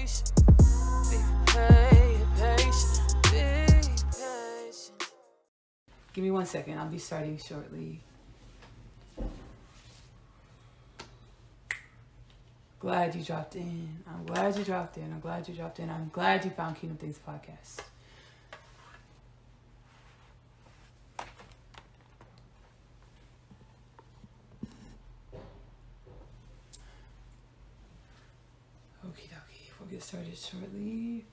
patient. Be patient. Be patient. Give me 1 second. I'll be starting shortly. Glad you dropped in. I'm glad you dropped in. I'm glad you dropped in. I'm glad you found Kingdom Things Podcast. Okie dokie. We'll get started shortly.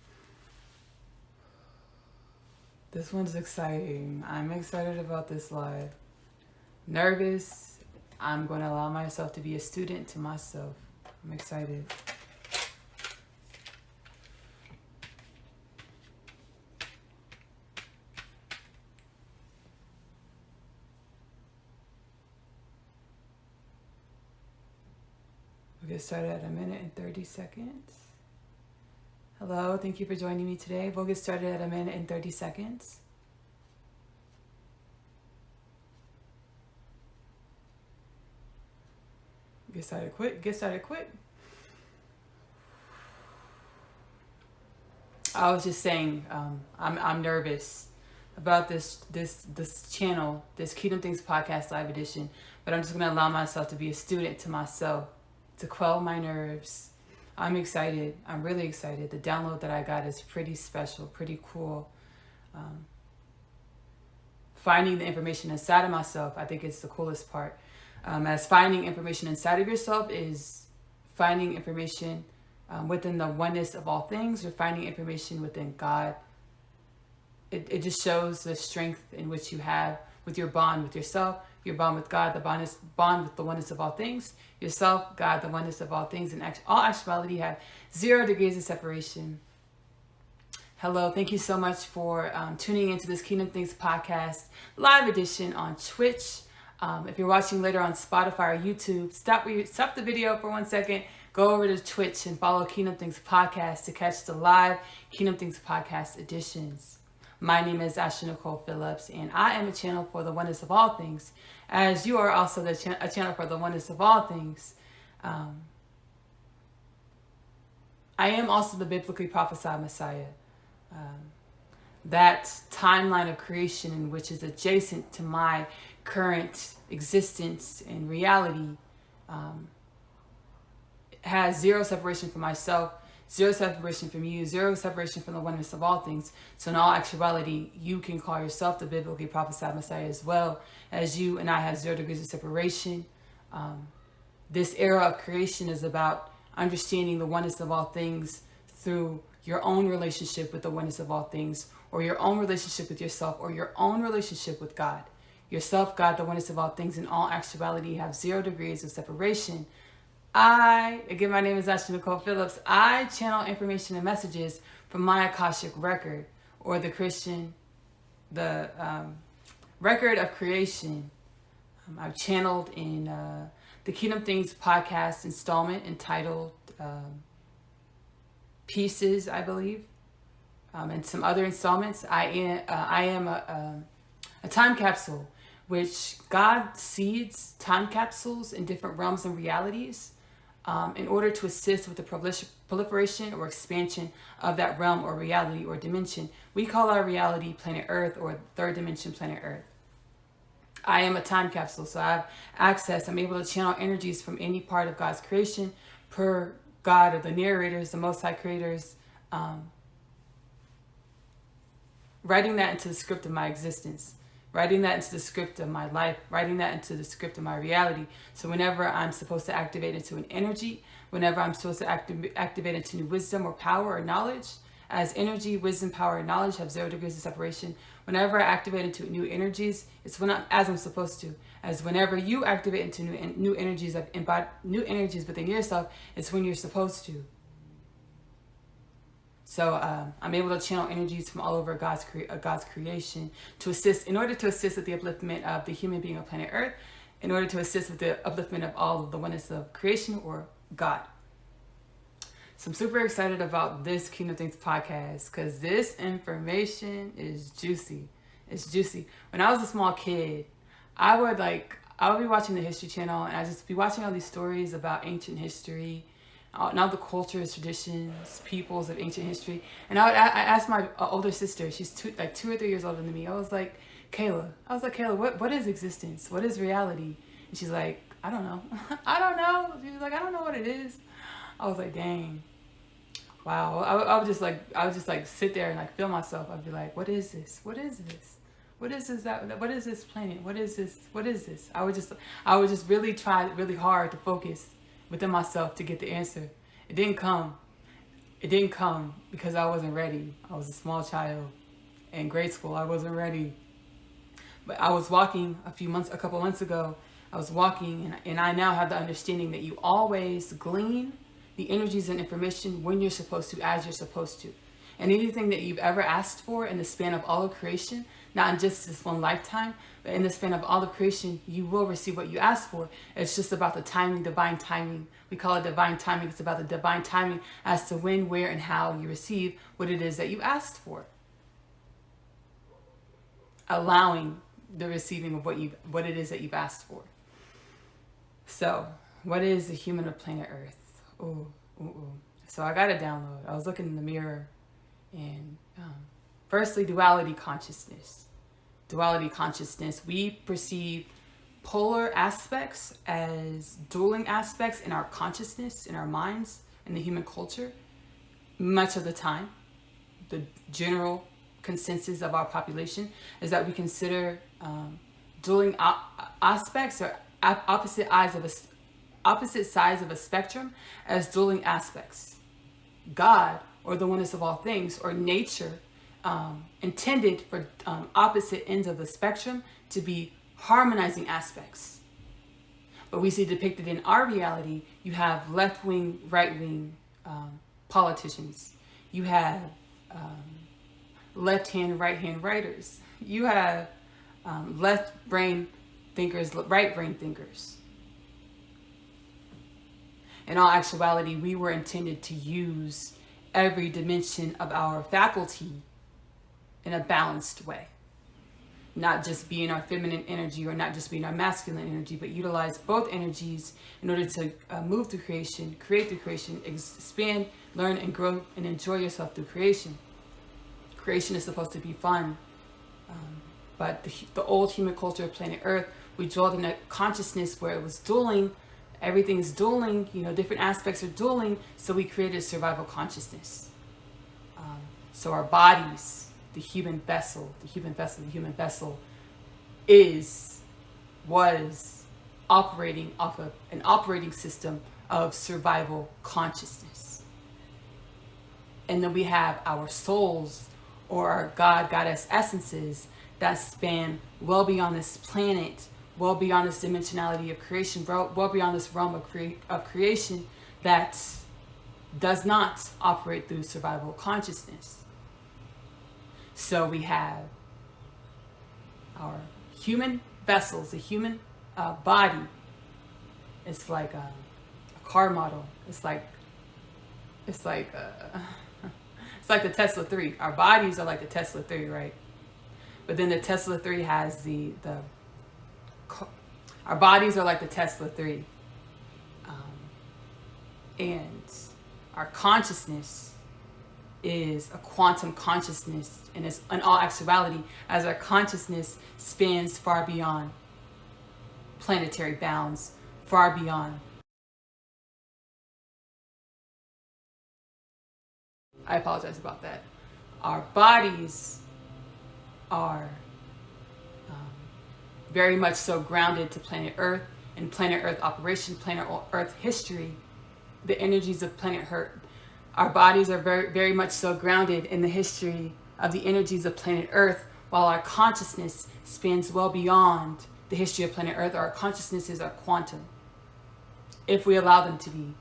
This one's exciting. I'm excited about this live. Nervous. I'm going to allow myself to be a student to myself. I'm excited. We'll get started at 1 minute and 30 seconds. Hello, thank you for joining me today. We'll get started at 1 minute and 30 seconds. Get started quick. Get started quick. I was just saying, I'm nervous about this channel, this Kingdom Things Podcast Live Edition, but I'm just gonna allow myself to be a student to myself, to quell my nerves. I'm excited. I'm really excited. The download that I got is pretty special, pretty cool. Finding the information inside of myself, I think it's the coolest part. As finding information inside of yourself is finding information within the oneness of all things, or finding information within God. It just shows the strength in which you have with your bond with yourself, your bond with God, the bond with the oneness of all things, yourself, God, the oneness of all things. In all actuality, have 0 degrees of separation. Hello, thank you so much for tuning into this Kingdom Things Podcast live edition on Twitch. If you're watching later on Spotify or YouTube, stop the video for 1 second, go over to Twitch and follow Kingdom Things Podcast to catch the live Kingdom Things Podcast editions. My name is Nicole Phillips, and I am a channel for the oneness of all things, as you are also a channel for the oneness of all things. I am also the biblically prophesied Messiah. That timeline of creation, in which is adjacent to my current existence and reality, has 0 separation from myself, 0 separation from you, 0 separation from the oneness of all things. So in all actuality, you can call yourself the biblically prophesied Messiah, as well as you and I have 0 degrees of separation. This era of creation is about understanding the oneness of all things through your own relationship with the oneness of all things, or your own relationship with yourself, or your own relationship with God. Yourself, God, the oneness of all things, in all actuality have 0 degrees of separation. Again, my name is Nicole Phillips. I channel information and messages from my Akashic record, or the record of creation. I've channeled in the Kingdom Things Podcast installment entitled Pieces, I believe, and some other installments. I am a time capsule, which God seeds time capsules in different realms and realities in order to assist with the proliferation or expansion of that realm or reality or dimension. We call our reality planet Earth, or third dimension planet Earth. I am a time capsule, so I have I'm able to channel energies from any part of God's creation per God, or the narrators, the Most High creators, writing that into the script of my existence, writing that into the script of my life, writing that into the script of my reality. So whenever I'm supposed to activate into an energy, whenever I'm supposed to activate into new wisdom or power or knowledge, as energy, wisdom, power, and knowledge have 0 degrees of separation. Whenever I activate into new energies, it's as I'm supposed to. As whenever you activate into new energies new energies within yourself, it's when you're supposed to. So I'm able to channel energies from all over God's creation in order to assist with the upliftment of the human being of planet Earth, in order to assist with the upliftment of all of the oneness of creation, or God. So I'm super excited about this Kingdom Things podcast, because this information is juicy. It's juicy. When I was a small kid, I would be watching the History Channel, and I'd just be watching all these stories about ancient history, and all the cultures, traditions, peoples of ancient history. And I asked my older sister, she's 2 or 3 years older than me. I was like, Kayla, what is existence? What is reality? And she's like, I don't know. I don't know. She was like, I don't know what it is. I was like, dang. Wow. I would just like sit there and like feel myself. I'd be like, what is this? What is this? What is this? What is this planet? What is this? What is this? I would just really try really hard to focus within myself to get the answer. It didn't come. It didn't come because I wasn't ready. I was a small child in grade school. I wasn't ready. But I was walking a couple months ago. I was walking and I now have the understanding that you always glean the energies and information when you're supposed to, as you're supposed to. And anything that you've ever asked for in the span of all of creation, not in just this one lifetime, but in the span of all of creation, you will receive what you ask for. It's just about the timing, divine timing. We call it divine timing. It's about the divine timing as to when, where, and how you receive what it is that you asked for. Allowing the receiving of what it is that you've asked for. So, what is the human of planet Earth? Ooh. So I got a download. I was looking in the mirror, and firstly, duality consciousness. Duality consciousness. We perceive polar aspects as dueling aspects in our consciousness, in our minds, in the human culture. Much of the time, the general consensus of our population is that we consider dueling aspects or opposite sides of a spectrum as dueling aspects. God, or the oneness of all things, or nature, intended for opposite ends of the spectrum to be harmonizing aspects. But we see depicted in our reality, you have left-wing, right-wing politicians. You have left-hand, right-hand writers. You have left-brain thinkers, right-brain thinkers. In all actuality, we were intended to use every dimension of our faculty in a balanced way. Not just be in our feminine energy or not just be in our masculine energy, but utilize both energies in order to move through creation, create through creation, expand, learn, and grow and enjoy yourself through creation. Creation is supposed to be fun. But the old human culture of planet Earth, we dwelled in a consciousness where it was dueling. Everything is dueling, different aspects are dueling, so we created a survival consciousness. So our bodies, the human vessel was operating off of an operating system of survival consciousness. And then we have our souls, or our God, Goddess essences that span well beyond this planet, well beyond this dimensionality of creation, well beyond this realm of creation that does not operate through survival consciousness. So we have our human vessels, the human body. It's like a car model. It's like the Tesla 3. Our bodies are like the Tesla 3, right? But then the Tesla 3 has our bodies are like the Tesla 3. And our consciousness is a quantum consciousness. And it's in all actuality, as our consciousness spans far beyond planetary bounds, far beyond. I apologize about that. Our bodies are very much so grounded to planet Earth and planet Earth operation, planet Earth history, the energies of planet Earth. Our bodies are very, very much so grounded in the history of the energies of planet Earth, while our consciousness spans well beyond the history of planet Earth. Our consciousnesses are quantum. If we allow them to be.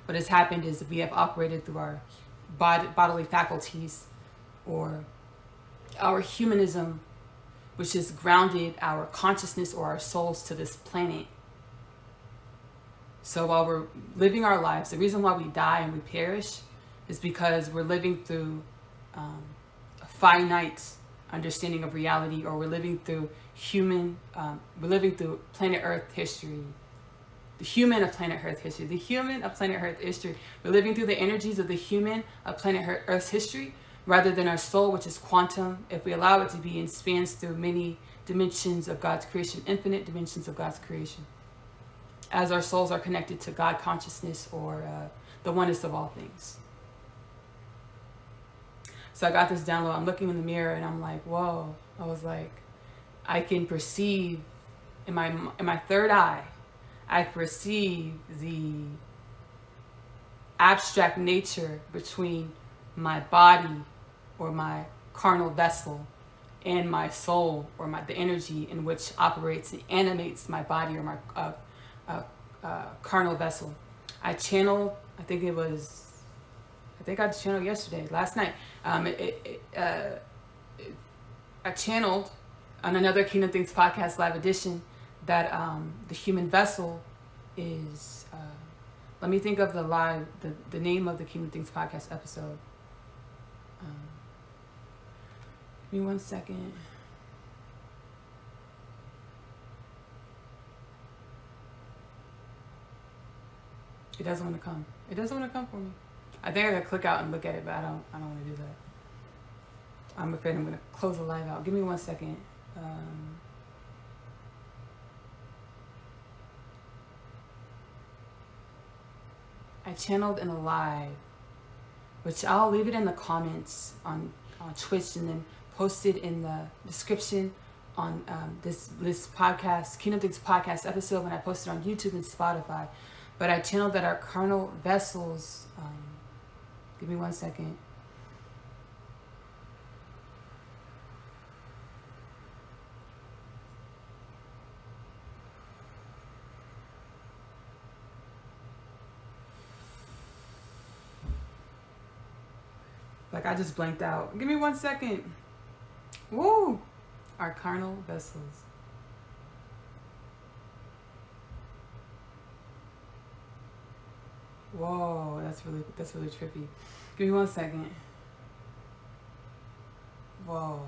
What has happened is that we have operated through our bodily faculties, or our humanism, which has grounded our consciousness or our souls to this planet. So while we're living our lives, the reason why we die and we perish is because we're living through a finite understanding of reality, or we're living through planet Earth history. the human of planet Earth history. The human of planet Earth history. We're living through the energies of the human of planet Earth's history rather than our soul, which is quantum. If we allow it to be and spans through many dimensions of God's creation, infinite dimensions of God's creation, as our souls are connected to God consciousness or the oneness of all things. So I got this download. I'm looking in the mirror and I'm like, whoa. I was like, I can perceive in my third eye, I perceive the abstract nature between my body or my carnal vessel and my soul or the energy in which operates and animates my body or my carnal vessel. I channeled, I channeled yesterday, last night. I channeled on another Kingdom Things podcast live edition that the human vessel is, let me think of the name of the Kingdom Things podcast episode. Give me 1 second. It doesn't want to come. It doesn't want to come for me. I think I gotta click out and look at it, but I don't want to do that. I'm afraid I'm gonna close the live out. Give me 1 second. I channeled in a live, which I'll leave it in the comments on Twitch and then posted in the description on this podcast, Kingdom Things podcast episode when I posted on YouTube and Spotify. But I channeled that our carnal vessels, give me 1 second. Like I just blanked out. Give me 1 second. Woo! Our carnal vessels. Whoa, that's really trippy. Give me 1 second. Whoa.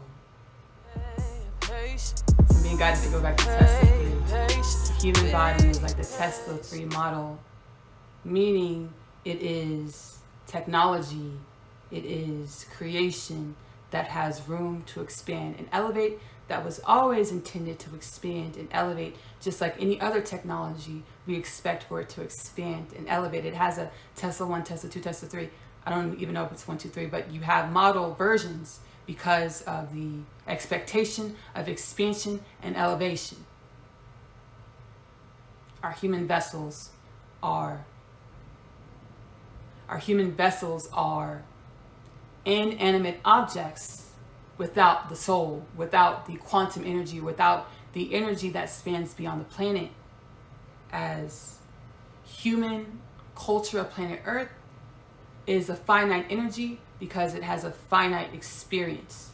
I'm being guided to go back to Tesla 3. The human body is like the Tesla 3 model, meaning it is technology, it is creation that has room to expand and elevate, that was always intended to expand and elevate, just like any other technology we expect for it to expand and elevate. It has a Tesla 1, Tesla 2, Tesla 3. I don't even know if it's 1, 2, 3, but you have model versions because of the expectation of expansion and elevation. Our human vessels are inanimate objects without the soul, without the quantum energy, without the energy that spans beyond the planet. As human culture of planet Earth is a finite energy because it has a finite experience.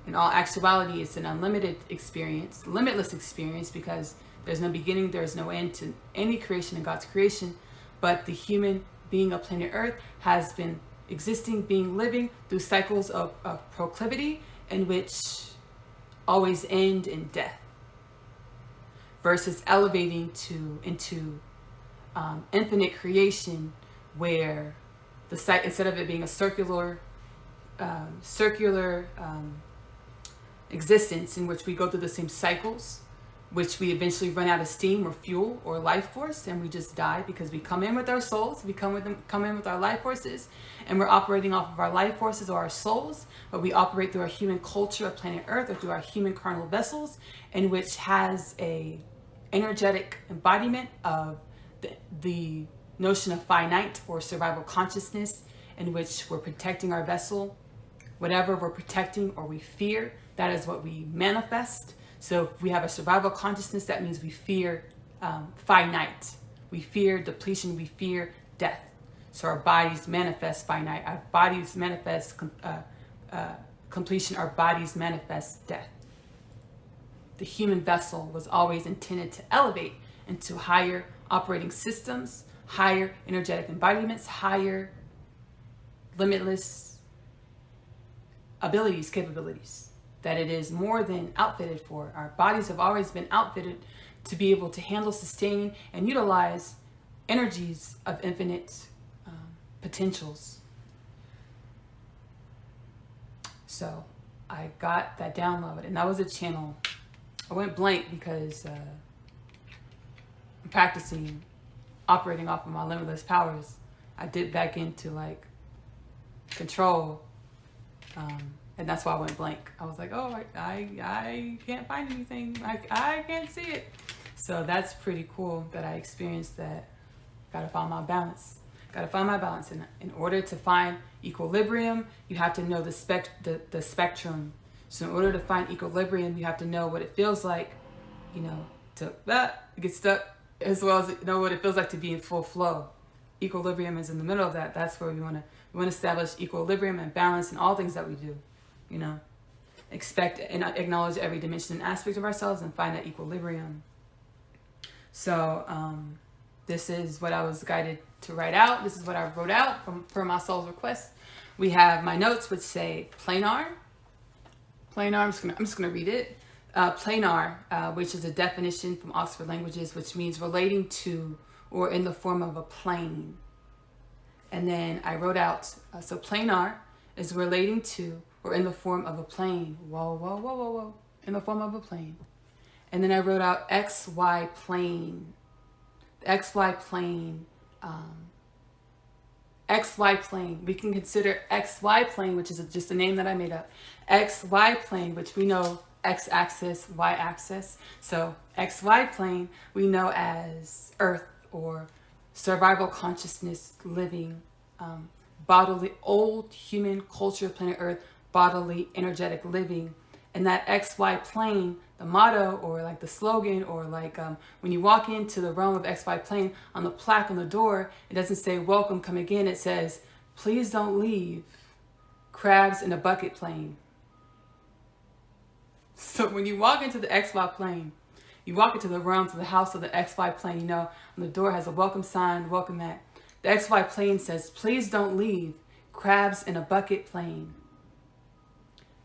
In all actuality, it's an unlimited experience, limitless experience, because there's no beginning, there's no end to any creation in God's creation. But the human being of planet Earth has been existing, living through cycles of proclivity in which always end in death, versus elevating into infinite creation, where the site, instead of it being a circular existence in which we go through the same cycles, which we eventually run out of steam or fuel or life force, and we just die because we come in with our souls, we come in with our life forces, and we're operating off of our life forces or our souls, but we operate through our human culture of planet Earth or through our human carnal vessels, in which has a energetic embodiment of the notion of finite or survival consciousness, in which we're protecting our vessel. Whatever we're protecting or we fear, that is what we manifest. So if we have a survival consciousness, that means we fear finite. We fear depletion, we fear death. So our bodies manifest finite, our bodies manifest completion, our bodies manifest death. The human vessel was always intended to elevate into higher operating systems, higher energetic embodiments, higher limitless capabilities that it is more than outfitted for. Our bodies have always been outfitted to be able to handle, sustain, and utilize energies of infinite potentials. So I got that download, and that was a channel. I went blank because I'm practicing operating off of my limitless powers. I dipped back into like control, and that's why I went blank. I was like, oh, I can't find anything. I can't see it. So that's pretty cool that I experienced that. Gotta find my balance. Gotta find my balance. In order to find equilibrium, you have to know the spectrum. So in order to find equilibrium, you have to know what it feels like, you know, to get stuck, as well as know what it feels like to be in full flow. Equilibrium is in the middle of that. That's where we want to establish equilibrium and balance in all things that we do. You know, expect and acknowledge every dimension and aspect of ourselves and find that equilibrium. So this is what I was guided to write out. This is what I wrote out per my soul's request. We have my notes which say planar. Planar, I'm just gonna read it. Planar, which is a definition from Oxford Languages, which means relating to or in the form of a plane. And then I wrote out, so planar is relating to or in the form of a plane. Whoa, whoa, whoa, whoa, whoa. In the form of a plane. And then I wrote out XY plane. The XY plane, XY plane. We can consider XY plane, which is just a name that I made up. XY plane, which we know X-axis, Y-axis. So XY plane we know as Earth or survival consciousness living, bodily, old human culture of planet Earth, bodily, energetic living. And that XY plane, the motto or like the slogan or like when you walk into the realm of XY plane, on the plaque on the door, it doesn't say welcome, come again. It says, please don't leave, crabs in a bucket plane. So when you walk into the XY plane, you walk into the realm, to the house of the XY plane, you know, on the door has a welcome sign, welcome mat. The XY plane says, please don't leave, crabs in a bucket plane.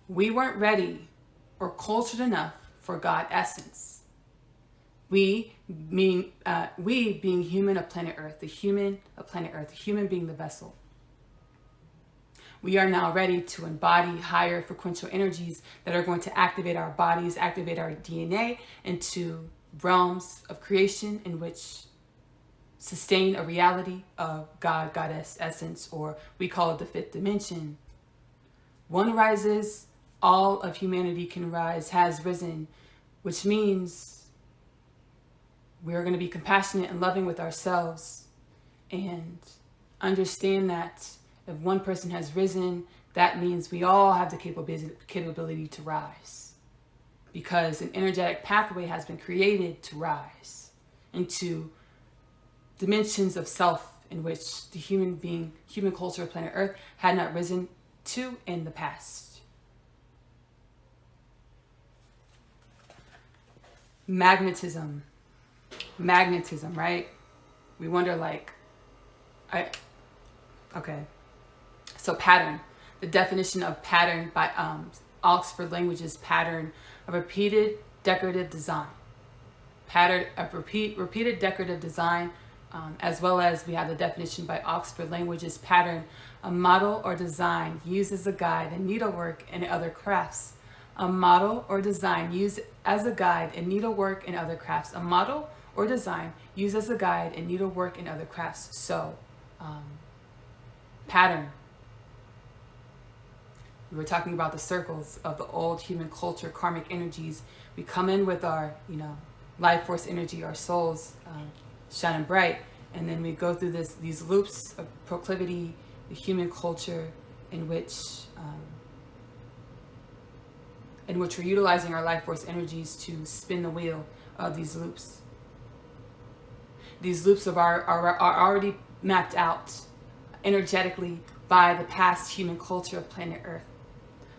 We weren't ready or cultured enough for God essence. We being human of planet Earth, the human of planet Earth, the human being the vessel. We are now ready to embody higher frequential energies that are going to activate our bodies, activate our DNA into realms of creation in which sustain a reality of God, Goddess, essence, or we call it the fifth dimension. One rises, all of humanity can rise, has risen, which means we're going to be compassionate and loving with ourselves and understand that if one person has risen, that means we all have the capability to rise, because an energetic pathway has been created to rise into dimensions of self in which the human culture of planet Earth had not risen to in the past. Magnetism, right? We wonder okay. So pattern, the definition of pattern by Oxford Languages, pattern, a repeated decorative design. Pattern of repeated decorative design, as well as we have the definition by Oxford Languages, pattern, a model or design used as a guide in needlework and other crafts. A model or design used as a guide in needlework and other crafts. A model or design used as a guide in needlework and other crafts. So, pattern. We were talking about the circles of the old human culture, karmic energies. We come in with our, life force energy, our souls shining bright, and then we go through these loops of proclivity, the human culture in which we're utilizing our life force energies to spin the wheel of these loops. These loops are already mapped out energetically by the past human culture of planet Earth.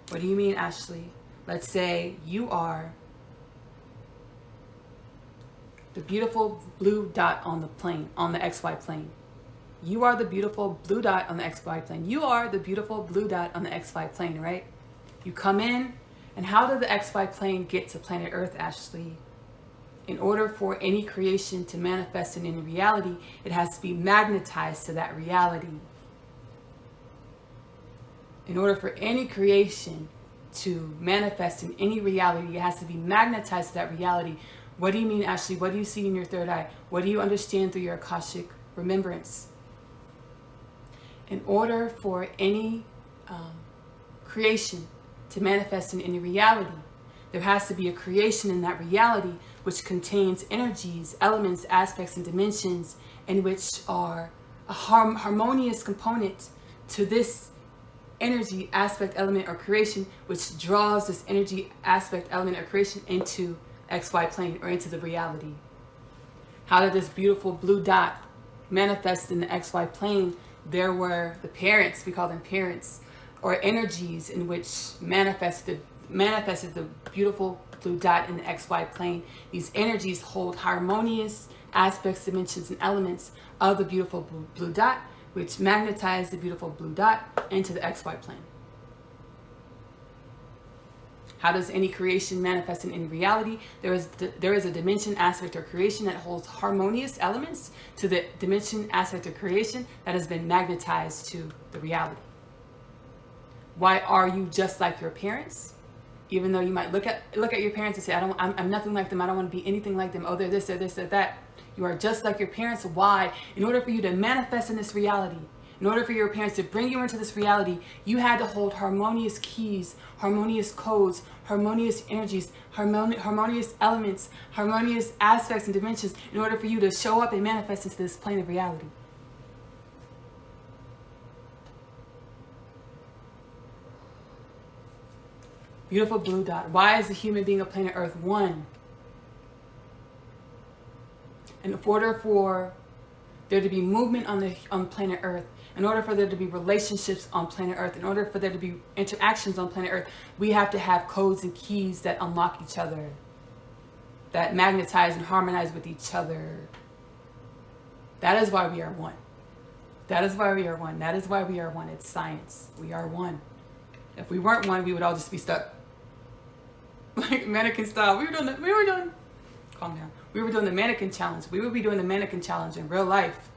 What do you mean, Ashley? Let's say you are the beautiful blue dot on the plane, on the XY plane. You are the beautiful blue dot on the XY plane. You are the beautiful blue dot on the XY plane, right? You come in, and how did the XY plane get to planet Earth, Ashley? In order for any creation to manifest in any reality, it has to be magnetized to that reality. In order for any creation to manifest in any reality, it has to be magnetized to that reality. What do you mean, Ashley? What do you see in your third eye? What do you understand through your Akashic remembrance? In order for any creation to manifest in any reality, there has to be a creation in that reality which contains energies, elements, aspects, and dimensions, and which are a harmonious component to this energy, aspect, element, or creation, which draws this energy, aspect, element, or creation into XY plane or into the reality. How did this beautiful blue dot manifest in the XY plane? There were the parents, we call them parents, or energies in which manifested the beautiful blue dot in the XY plane. These energies hold harmonious aspects, dimensions, and elements of the beautiful blue dot, which magnetize the beautiful blue dot into the XY plane. How does any creation manifest in any reality? There is a dimension, aspect, or creation that holds harmonious elements to the dimension, aspect, or creation that has been magnetized to the reality. Why are you just like your parents? Even though you might look at your parents and say, I'm nothing like them. I don't want to be anything like them. Oh, they're this, they're this, they're that. You are just like your parents. Why? In order for you to manifest in this reality, in order for your parents to bring you into this reality, you had to hold harmonious keys, harmonious codes, harmonious energies, harmonious elements, harmonious aspects and dimensions in order for you to show up and manifest into this plane of reality. Beautiful blue dot. Why is the human being of planet Earth one? In order for there to be movement on planet Earth, in order for there to be relationships on planet Earth, in order for there to be interactions on planet Earth, we have to have codes and keys that unlock each other, that magnetize and harmonize with each other. That is why we are one. That is why we are one. That is why we are one. It's science. We are one. If we weren't one, we would all just be stuck. Like mannequin style. We were doing calm down. We were doing the mannequin challenge. We would be doing the mannequin challenge in real life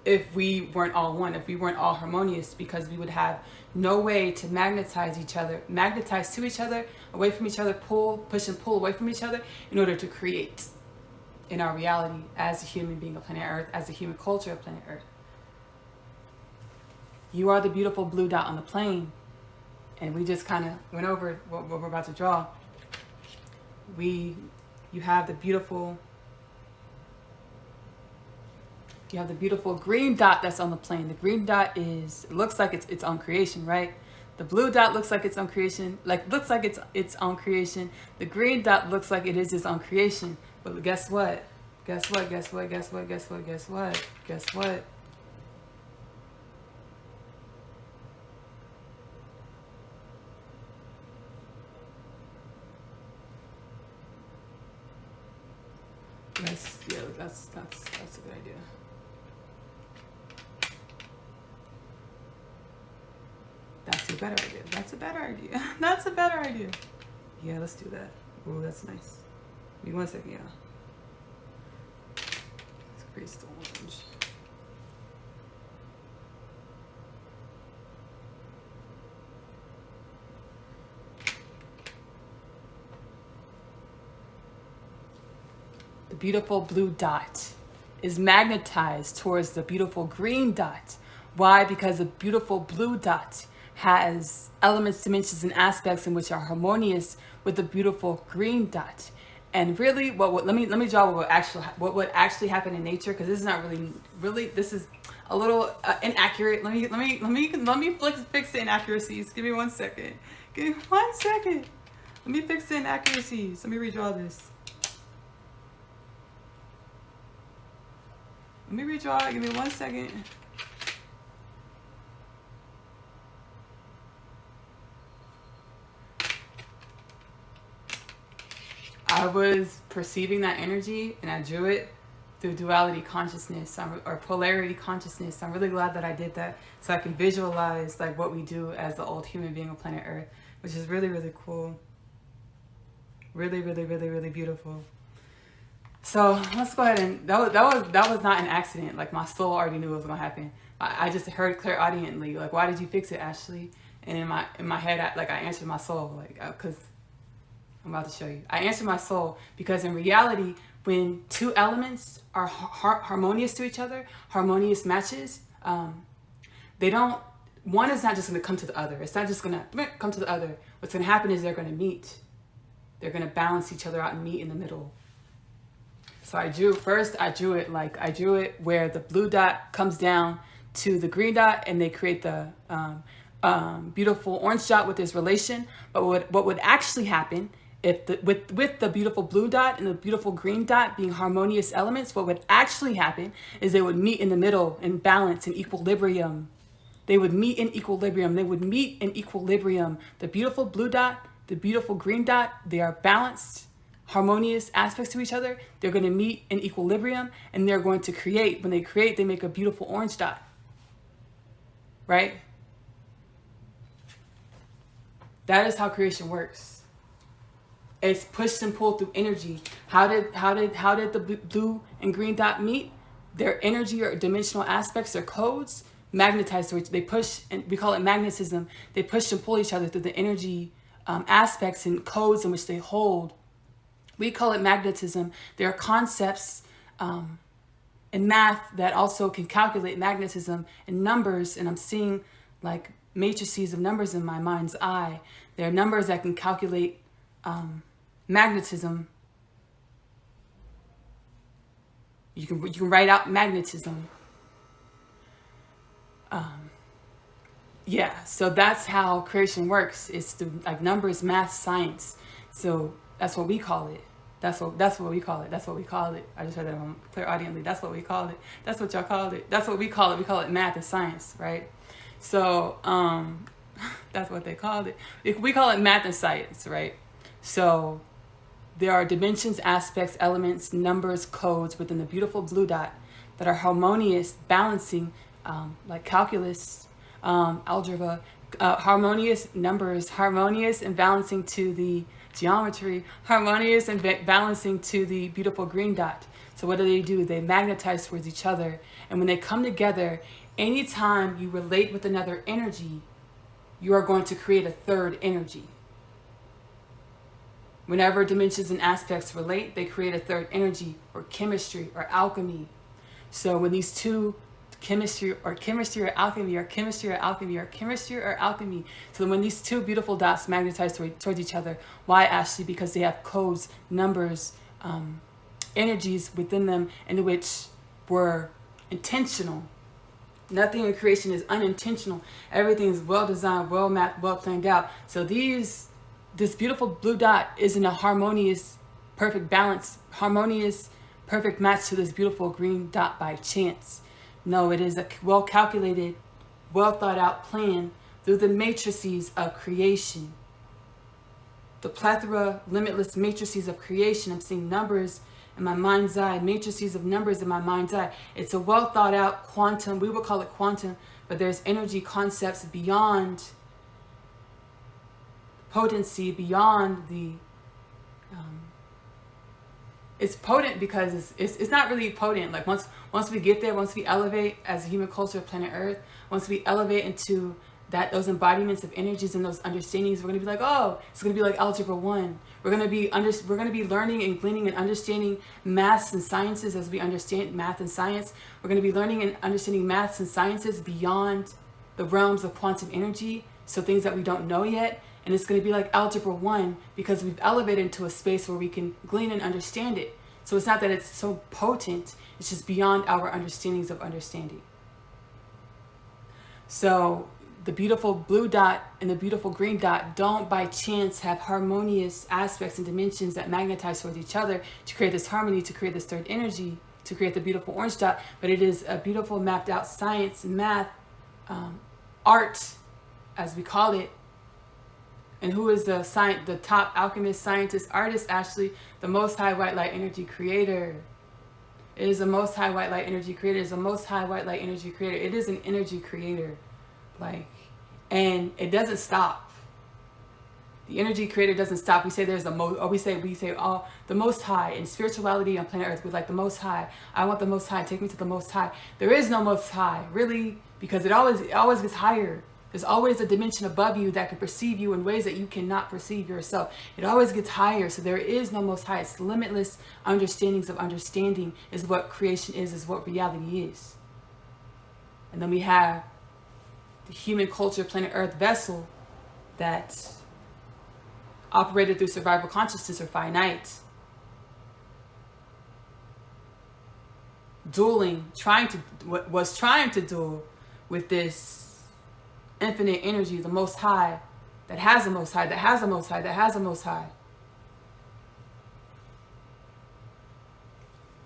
if we weren't all one, if we weren't all harmonious, because we would have no way to magnetize each other, magnetize to each other, away from each other, push and pull away from each other in order to create in our reality as a human being of planet Earth, as a human culture of planet Earth. You are the beautiful blue dot on the plane. And we just kind of went over what we're about to draw. You have the beautiful green dot that's on the plane. The green dot looks like it's its own creation, right? The blue dot looks like its own creation, its own creation. The green dot looks like it is its own creation. But guess what? Guess what? Guess what? Guess what? Guess what? Guess what? Guess what? That's a good idea. That's a better idea. That's a better idea. That's a better idea. Yeah, let's do that. Oh, that's nice. Give me 1 second, yeah. Let's create the orange. The beautiful blue dot is magnetized towards the beautiful green dot. Why? Because the beautiful blue dot has elements, dimensions, and aspects in which are harmonious with the beautiful green dot. And really, let me draw what would actually happen in nature, because this is not really this is a little inaccurate. Let me fix the inaccuracies. Give me 1 second. Give me 1 second. Let me fix the inaccuracies. Let me redraw this. Let me redraw. Give me 1 second. I was perceiving that energy and I drew it through duality consciousness or polarity consciousness. I'm really glad that I did that so I can visualize like what we do as the old human being on planet Earth, which is really, really cool. Really, really, really, really beautiful. So let's go ahead and that was not an accident. Like my soul already knew it was gonna happen. I just heard clairaudiently, like, why did you fix it, Ashley? And in my head, I answered my soul, like, because I'm about to show you. I answered my soul because in reality, when two elements are harmonious to each other, harmonious matches, they don't. One is not just going to come to the other. It's not just going to come to the other. What's going to happen is they're going to meet. They're going to balance each other out and meet in the middle. So I drew it where the blue dot comes down to the green dot, and they create the beautiful orange dot with this relation. But what would actually happen if with the beautiful blue dot and the beautiful green dot being harmonious elements, what would actually happen is they would meet in the middle in balance, in equilibrium. They would meet in equilibrium. They would meet in equilibrium. The beautiful blue dot, the beautiful green dot, they are balanced, harmonious aspects to each other. They're going to meet in equilibrium, and they're going to create. When they create, they make a beautiful orange dot. Right? That is how creation works. It's pushed and pulled through energy. How did the blue and green dot meet? Their energy or dimensional aspects, their codes, magnetize to which they push, and we call it magnetism. They push and pull each other through the energy aspects and codes in which they hold. We call it magnetism. There are concepts in math that also can calculate magnetism in numbers, and I'm seeing like matrices of numbers in my mind's eye. There are numbers that can calculate magnetism. You can write out magnetism. Yeah, so that's how creation works. It's through like numbers, math, science. So that's what we call it. That's what we call it. That's what we call it. I just heard that clairaudiently. That's what we call it. That's what y'all called it. That's what we call it. We call it math and science, right? So that's what they called it. We call it math and science, right? So there are dimensions, aspects, elements, numbers, codes within the beautiful blue dot that are harmonious, balancing, like calculus, algebra, harmonious numbers, harmonious and balancing to the geometry, harmonious and balancing to the beautiful green dot. So what do? They magnetize towards each other. And when they come together, anytime you relate with another energy, you are going to create a third energy. Whenever dimensions and aspects relate, they create a third energy, or chemistry or alchemy. So when these two chemistry or alchemy. So when these two beautiful dots magnetize towards each other, why, Ashley? Because they have codes, numbers, energies within them in which were intentional. Nothing in creation is unintentional. Everything is well designed, well mapped, well planned out. So this beautiful blue dot is in a harmonious, perfect balance, harmonious, perfect match to this beautiful green dot by chance. No, it is a well-calculated, well-thought-out plan through the matrices of creation. The plethora, limitless matrices of creation. I'm seeing numbers in my mind's eye, matrices of numbers in my mind's eye. It's a well-thought-out quantum. We would call it quantum, but there's energy concepts beyond potency, beyond the... it's potent because it's not really potent. Like once we get there, once we elevate as a human culture of planet Earth, once we elevate into those embodiments of energies and those understandings, we're gonna be like, oh, it's gonna be like Algebra 1. We're gonna be learning and gleaning and understanding maths and sciences as we understand math and science. We're gonna be learning and understanding maths and sciences beyond the realms of quantum energy, so things that we don't know yet. And it's going to be like Algebra 1 because we've elevated into a space where we can glean and understand it. So it's not that it's so potent, it's just beyond our understandings of understanding. So the beautiful blue dot and the beautiful green dot don't by chance have harmonious aspects and dimensions that magnetize towards each other to create this harmony, to create this third energy, to create the beautiful orange dot. But it is a beautiful mapped out science, math, art, as we call it. And who is the top alchemist, scientist, artist, Ashley? The Most High White Light Energy Creator. It is the Most High White Light Energy Creator. It is the Most High White Light Energy Creator. It is an energy creator. And it doesn't stop. The energy creator doesn't stop. We say there's the most, or we say, oh, the most high. In spirituality on planet Earth, we're like the most high. I want the most high. Take me to the most high. There is no most high, really, because it always gets higher. There's always a dimension above you that can perceive you in ways that you cannot perceive yourself. It always gets higher. So there is no most high. It's limitless understandings of understanding is what creation is what reality is. And then we have the human culture, planet Earth vessel that operated through survival consciousness or finite. Trying to duel with this infinite energy, the most high, that has the most high, that has the most high, that has the most high.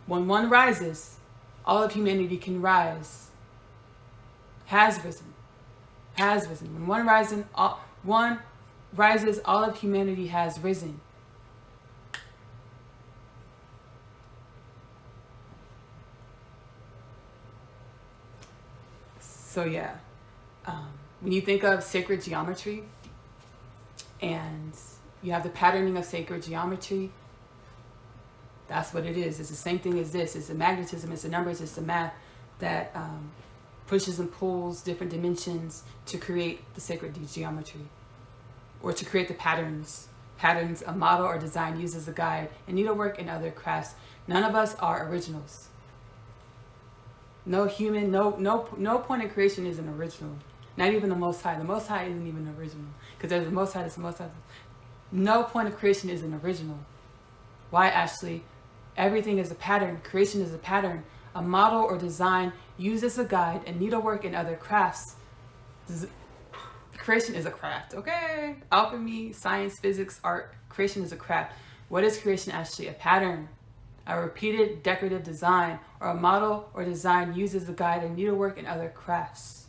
When one rises, all of humanity can rise. Has risen. When one rises, all of humanity has risen. So yeah, when you think of sacred geometry and you have the patterning of sacred geometry, that's what it is. It's the same thing as this. It's the magnetism, it's the numbers, it's the math that pushes and pulls different dimensions to create the sacred geometry, or to create the patterns. Patterns, a model or design used as a guide in needlework and other crafts. None of us are originals. No human, no point of creation is an original. Not even the Most High. The Most High isn't even original. Because there's the Most High, there's the Most High. No point of creation is an original. Why, Ashley? Everything is a pattern. Creation is a pattern. A model or design used as a guide in needlework and other crafts. Creation is a craft, okay? Alchemy, science, physics, art. Creation is a craft. What is creation, Ashley? A pattern. A repeated decorative design, or a model or design used as a guide in needlework and other crafts.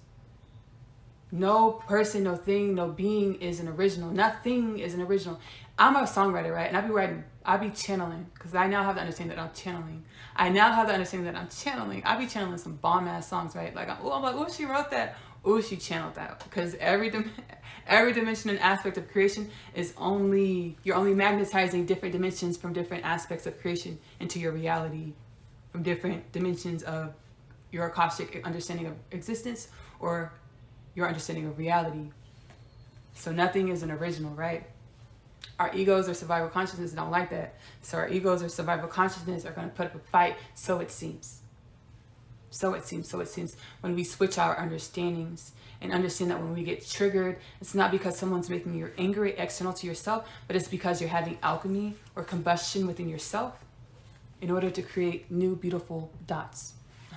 No person, no thing, no being is an original. Nothing is an original. I'm a songwriter, right? And I be channeling, because I now have the understanding that I'm channeling. I be channeling some bomb-ass songs, right? Like, oh, she wrote that. Oh, she channeled that. Because every dimension and aspect of creation is you're only magnetizing different dimensions from different aspects of creation into your reality, from different dimensions of your Akashic understanding of existence or your understanding of reality. So nothing is an original, right? Our egos or survival consciousness don't like that. So our egos or survival consciousness are going to put up a fight, so it seems. When we switch our understandings and understand that when we get triggered, it's not because someone's making you angry external to yourself, but it's because you're having alchemy or combustion within yourself in order to create new beautiful dots,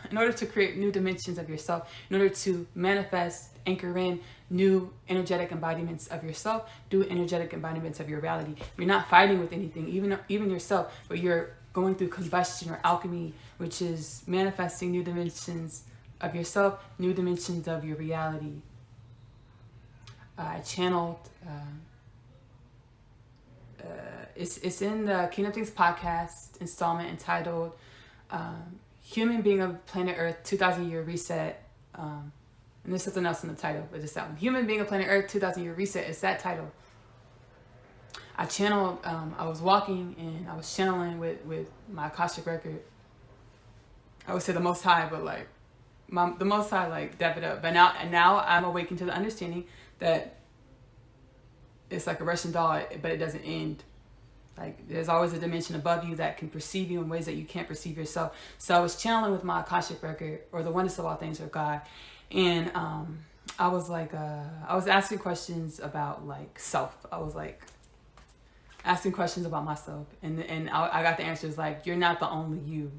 in order to create new dimensions of yourself, in order to manifest, anchor in new energetic embodiments of yourself, new energetic embodiments of your reality. You're not fighting with anything, even yourself, but you're going through combustion or alchemy, which is manifesting new dimensions of yourself, new dimensions of your reality. I channeled, it's in the Kingdom Things podcast installment entitled Human Being of Planet Earth 2,000 Year Reset. And there's something else in the title, but just that one. Human Being of Planet Earth 2,000 Year Reset is that title. I channeled, I was walking and I was channeling with my Akashic record. I would say the Most High, but like the Most High like dap it up. But now I'm awakened to the understanding that it's like a Russian doll, but it doesn't end. Like there's always a dimension above you that can perceive you in ways that you can't perceive yourself. So I was channeling with my Akashic record, or the oneness of all things, or God, and I was like, I was asking questions about like self. I was like asking questions about myself, and I got the answers like, you're not the only you.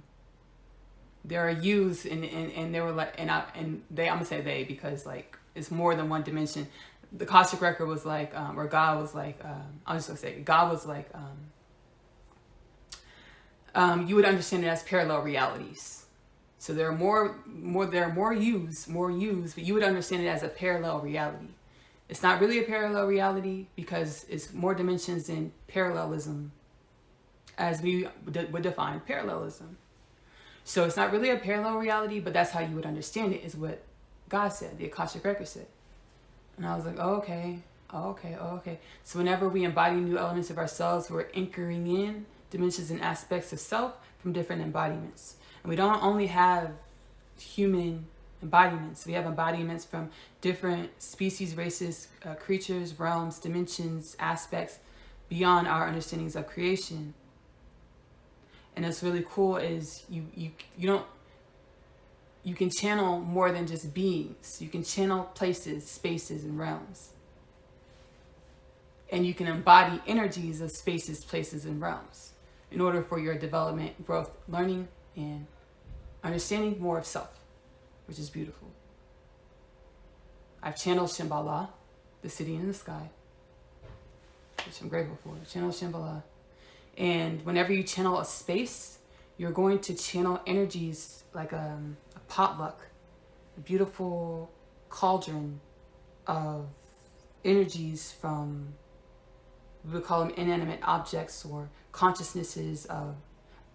There are yous, and they were like, I'm gonna say they because like it's more than one dimension. The Akashic record was like, or God was like, I was just gonna say, God was like, you would understand it as parallel realities. So there are more yous, but you would understand it as a parallel reality. It's not really a parallel reality because it's more dimensions than parallelism, as we would define parallelism. So it's not really a parallel reality, but that's how you would understand it, is what God said, the Akashic record said. And I was like, oh, okay. Oh, okay. Oh, okay. So whenever we embody new elements of ourselves, we're anchoring in dimensions and aspects of self from different embodiments. And we don't only have human embodiments. We have embodiments from different species, races, creatures, realms, dimensions, aspects beyond our understandings of creation. And what's really cool is you can channel more than just beings. You can channel places, spaces, and realms. And you can embody energies of spaces, places, and realms in order for your development, growth, learning, and understanding more of self, which is beautiful. I've channeled Shambhala, the city in the sky, which I'm grateful for. Channel Shambhala. And whenever you channel a space, you're going to channel energies like a potluck, a beautiful cauldron of energies from, we would call them inanimate objects or consciousnesses of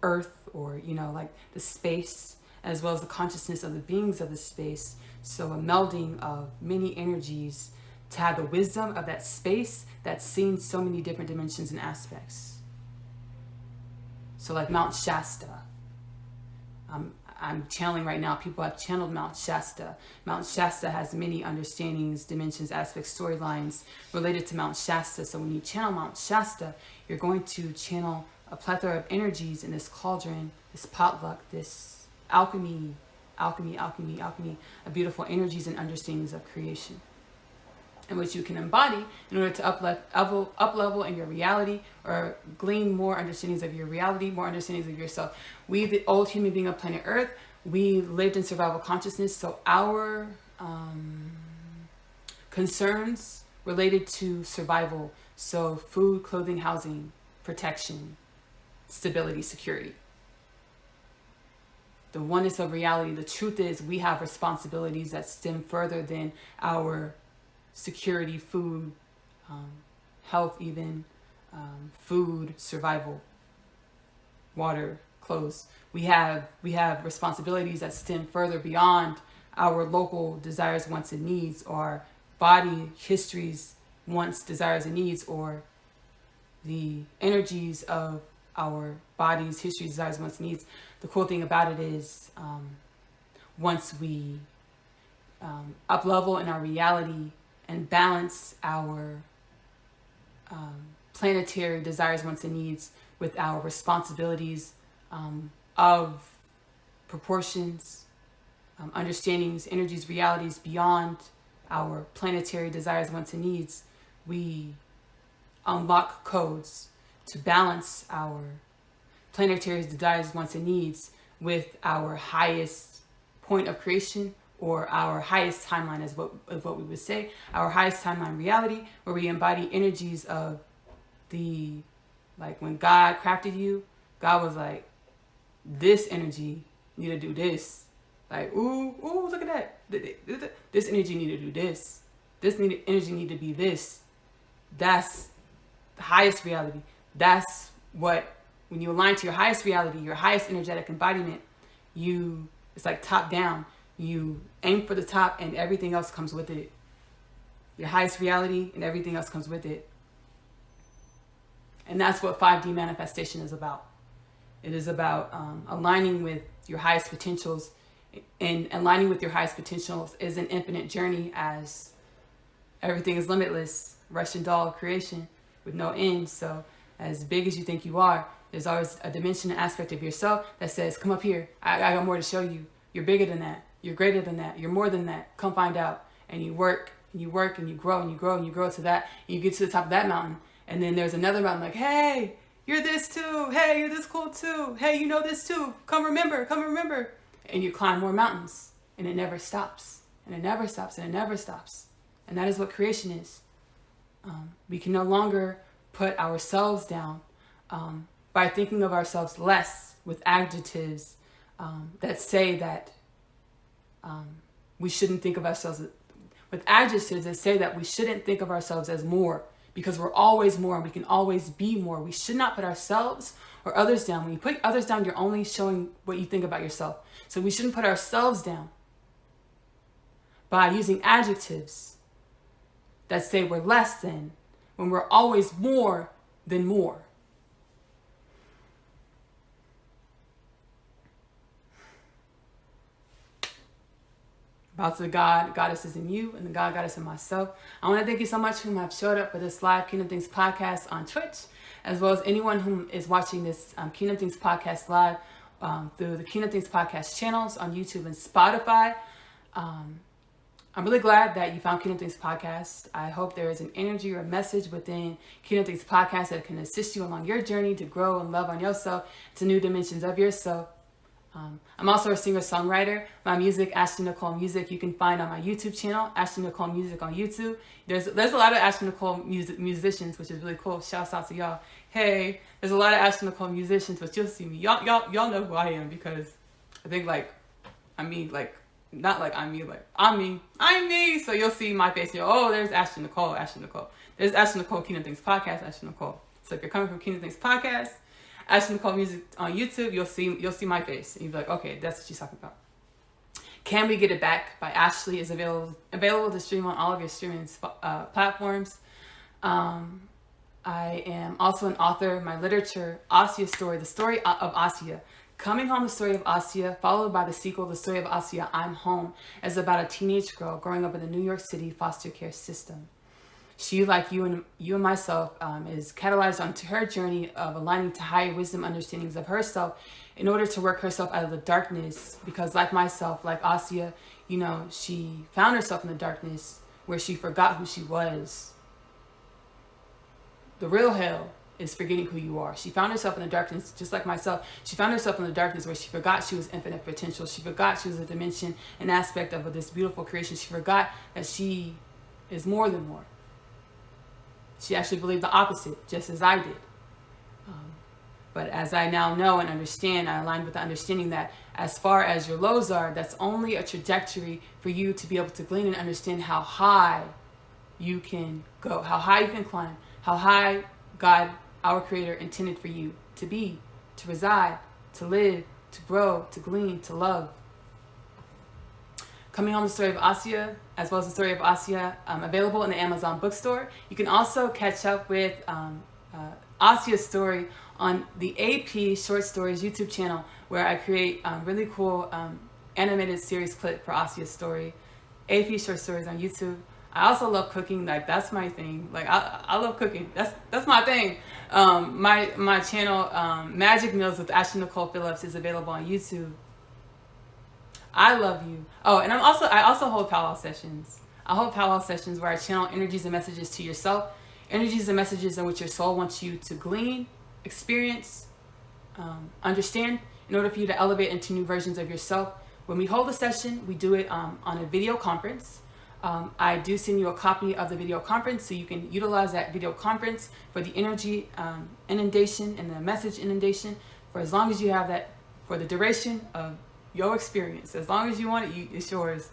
earth, or, like the space, as well as the consciousness of the beings of the space. So a melding of many energies to have the wisdom of that space that's seen so many different dimensions and aspects. So like Mount Shasta. I'm channeling right now. People have channeled Mount Shasta. Mount Shasta has many understandings, dimensions, aspects, storylines related to Mount Shasta. So when you channel Mount Shasta, you're going to channel a plethora of energies in this cauldron, this potluck, this alchemy, of beautiful energies and understandings of creation, in which you can embody in order to up level in your reality, or glean more understandings of your reality, more understandings of yourself. We, the old human being of planet Earth, we lived in survival consciousness, so our concerns related to survival, so food, clothing, housing, protection, stability, security. The oneness of reality, the truth is we have responsibilities that stem further than our security, food, health, even food, survival, water, clothes. We have responsibilities that stem further beyond our local desires, wants, and needs, or body histories, wants, desires, and needs, or the energies of our bodies, histories, desires, wants, and needs. The cool thing about it is once we up level in our reality and balance our planetary desires, wants, and needs with our responsibilities of proportions, understandings, energies, realities beyond our planetary desires, wants, and needs, we unlock codes to balance our planetary desires, wants, and needs with our highest point of creation, or our highest timeline, is what we would say, our highest timeline reality, where we embody energies of like when God crafted you, God was like, this energy need to do this. Like, ooh, look at that. This energy need to do this. Energy need to be this. That's the highest reality. That's what, when you align to your highest reality, your highest energetic embodiment, it's like top down. You aim for the top and everything else comes with it. Your highest reality and everything else comes with it. And that's what 5D manifestation is about. It is about aligning with your highest potentials. And aligning with your highest potentials is an infinite journey, as everything is limitless. Russian doll creation with no end. So as big as you think you are, there's always a dimension and aspect of yourself that says, come up here. I got more to show you. You're bigger than that. You're greater than that. You're more than that. Come find out. And you work and you work and you grow and you grow and you grow to that. And you get to the top of that mountain. And then there's another mountain like, hey, you're this too. Hey, you're this cool too. Hey, you know this too. Come remember. And you climb more mountains. And it never stops. And it never stops. And it never stops. And that is what creation is. We can no longer put ourselves down by thinking of ourselves less with adjectives that say that we shouldn't think of ourselves with adjectives that say that we shouldn't think of ourselves as more, because we're always more and we can always be more. We should not put ourselves or others down. When you put others down, you're only showing what you think about yourself. So we shouldn't put ourselves down by using adjectives that say we're less than when we're always more than more. About to the God, Goddess is in you, and the God, Goddess in myself. I want to thank you so much whom have showed up for this live Kingdom Things podcast on Twitch, as well as anyone who is watching this Kingdom Things podcast live through the Kingdom Things podcast channels on YouTube and Spotify. I'm really glad that you found Kingdom Things podcast. I hope there is an energy or a message within Kingdom Things podcast that can assist you along your journey to grow and love on yourself to new dimensions of yourself. I'm also a singer-songwriter. My music, Ashley Nicole Music, you can find on my YouTube channel, Ashley Nicole Music on YouTube. There's a lot of Ashley Nicole musicians, which is really cool. Shouts out to y'all. Hey, there's a lot of Ashley Nicole musicians, but you'll see me. Y'all know who I am, because I think I'm me. So you'll see my face. There's Ashley Nicole. There's Ashley Nicole Kingdom Things podcast, Ashley Nicole. So if you're coming from Kingdom Things podcast, Ashley Nicole Music on YouTube, you'll see my face, and you'll be like, okay, that's what she's talking about. Can We Get It Back by Ashley is available to stream on all of your streaming platforms. I am also an author. My literature, Asya Story, the story of Asya. Coming Home, the story of Asya, followed by the sequel, the story of Asya, I'm Home, is about a teenage girl growing up in the New York City foster care system. She, like you and myself, is catalyzed onto her journey of aligning to higher wisdom understandings of herself in order to work herself out of the darkness. Because like myself, like Asya, she found herself in the darkness where she forgot who she was. The real hell is forgetting who you are. She found herself in the darkness, just like myself. She found herself in the darkness where she forgot she was infinite potential. She forgot she was a dimension, an aspect of this beautiful creation. She forgot that she is more than more. She actually believed the opposite, just as I did. But as I now know and understand, I aligned with the understanding that as far as your lows are, that's only a trajectory for you to be able to glean and understand how high you can go, how high you can climb, how high God, our Creator, intended for you to be, to reside, to live, to grow, to glean, to love. Coming Home, the story of Asya, as well as the story of Asya, available in the Amazon bookstore. You can also catch up with Asya's story on the AP Short Stories YouTube channel, where I create really cool animated series clip for Asya's story. AP Short Stories on YouTube. I also love cooking. That's my thing. I love cooking. That's my thing. My channel, Magic Meals with Ashley Nicole Phillips, is available on YouTube. I love you. Oh, and I also hold powwow sessions. I hold powwow sessions where I channel energies and messages to yourself, energies and messages in which your soul wants you to glean, experience, understand, in order for you to elevate into new versions of yourself. When we hold a session, we do it on a video conference. I do send you a copy of the video conference so you can utilize that video conference for the energy inundation and the message inundation for as long as you have that, for the duration of your experience. As long as you want it, it's yours.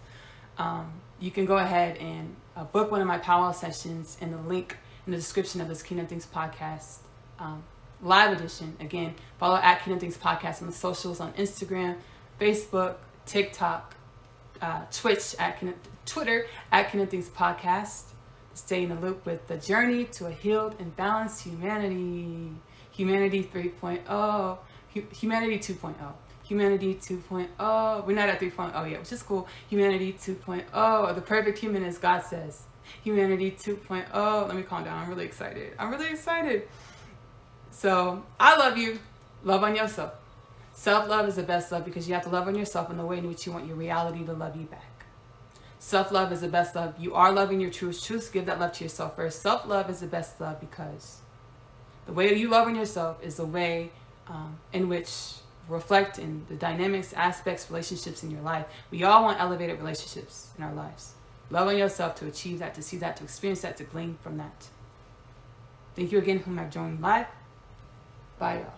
You can go ahead and book one of my powwow sessions in the link in the description of this Kingdom Things podcast live edition. Again, follow at Kingdom Things podcast on the socials, on Instagram, Facebook, TikTok, Twitter at Kingdom Things podcast. Stay in the loop with the journey to a healed and balanced humanity. Humanity 3.0. Humanity 2.0. Humanity 2.0. We're not at 3.0 yet, which is cool. Humanity 2.0, or the perfect human, as God says. Humanity 2.0. Let me calm down. I'm really excited. So, I love you. Love on yourself. Self-love is the best love, because you have to love on yourself in the way in which you want your reality to love you back. Self-love is the best love. You are loving your truth. Give that love to yourself first. Self-love is the best love, because the way you love on yourself is the way in which reflect in the dynamics, aspects, relationships in your life. We all want elevated relationships in our lives. Love on yourself to achieve that, to see that, to experience that, to glean from that. Thank you again whom have joined live. Bye, y'all.